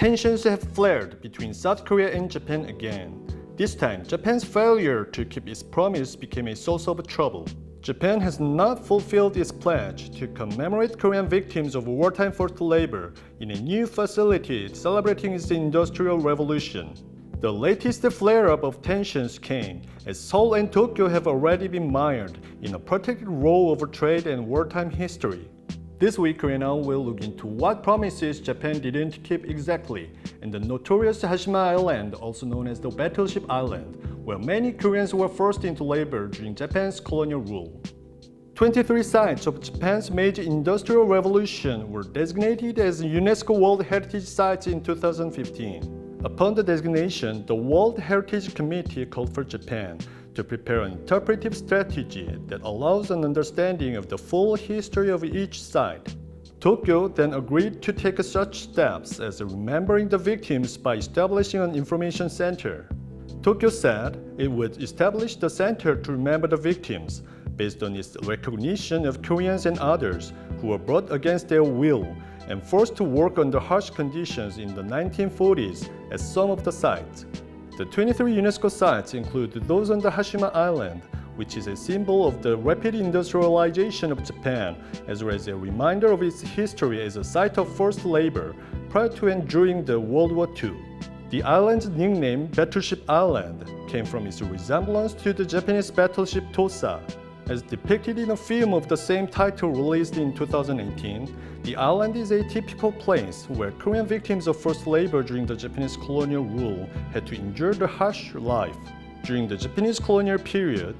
tensions have flared between South Korea and Japan again. This time, Japan's failure to keep its promise became a source of trouble. Japan has not fulfilled its pledge to commemorate Korean victims of wartime forced labor in a new facility celebrating its Industrial Revolution. The latest flare-up of tensions came as Seoul and Tokyo have already been mired in a protected row of trade and wartime history. This week, Korea Now will look into what promises Japan didn't keep exactly in the notorious Hashima Island, also known as the Battleship Island, where many Koreans were forced into labor during Japan's colonial rule. 23 sites of Japan's major industrial revolution were designated as UNESCO World Heritage Sites in 2015. Upon the designation, the World Heritage Committee called for Japan to prepare an interpretive strategy that allows an understanding of the full history of each site. Tokyo then agreed to take such steps as remembering the victims by establishing an information center. Tokyo said it would establish the center to remember the victims based on its recognition of Koreans and others who were brought against their will and forced to work under harsh conditions in the 1940s at some of the sites. The 23 UNESCO sites include those on the Hashima Island, which is a symbol of the rapid industrialization of Japan, as well as a reminder of its history as a site of forced labor prior to and during the World War II. The island's nickname, Battleship Island, came from its resemblance to the Japanese battleship Tosa. As depicted in a film of the same title released in 2018, the island is a typical place where Korean victims of forced labor during the Japanese colonial rule had to endure the harsh life. During the Japanese colonial period,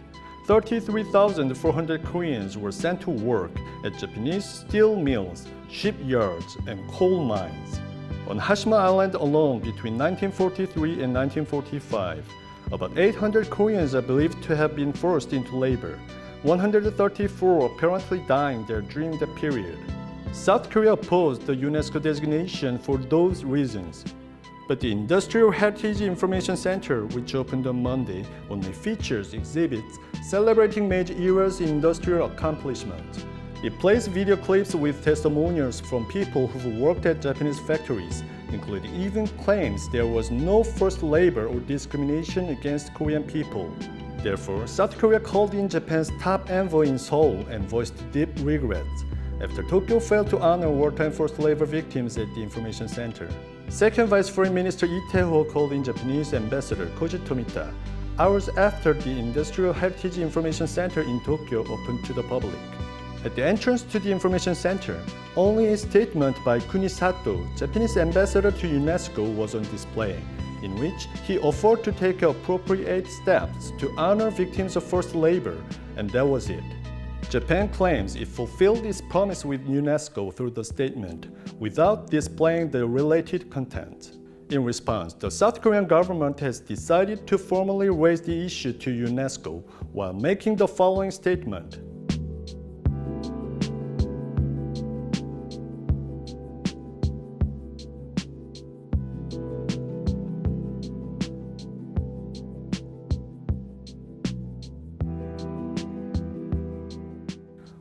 33,400 Koreans were sent to work at Japanese steel mills, shipyards, and coal mines. On Hashima Island alone between 1943 and 1945, about 800 Koreans are believed to have been forced into labor, 134 apparently dying there during the period. South Korea opposed the UNESCO designation for those reasons. But the Industrial Heritage Information Center, which opened on Monday, only features exhibits celebrating major eras in industrial accomplishment. It plays video clips with testimonials from people who've worked at Japanese factories, including even claims there was no forced labor or discrimination against Korean people. Therefore, South Korea called in Japan's top envoy in Seoul and voiced deep regrets after Tokyo failed to honor wartime forced labor victims at the information center. Second Vice Foreign Minister Lee Tae-ho called in Japanese Ambassador Koji Tomita hours after the Industrial Heritage Information Center in Tokyo opened to the public. At the entrance to the information center, only a statement by Kunisato, Japanese ambassador to UNESCO, was on display, in which he offered to take appropriate steps to honor victims of forced labor, and that was it. Japan claims it fulfilled its promise with UNESCO through the statement, without displaying the related content. In response, the South Korean government has decided to formally raise the issue to UNESCO while making the following statement.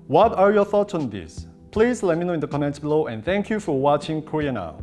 What are your thoughts on this? Please let me know in the comments below, and thank you for watching Korea Now.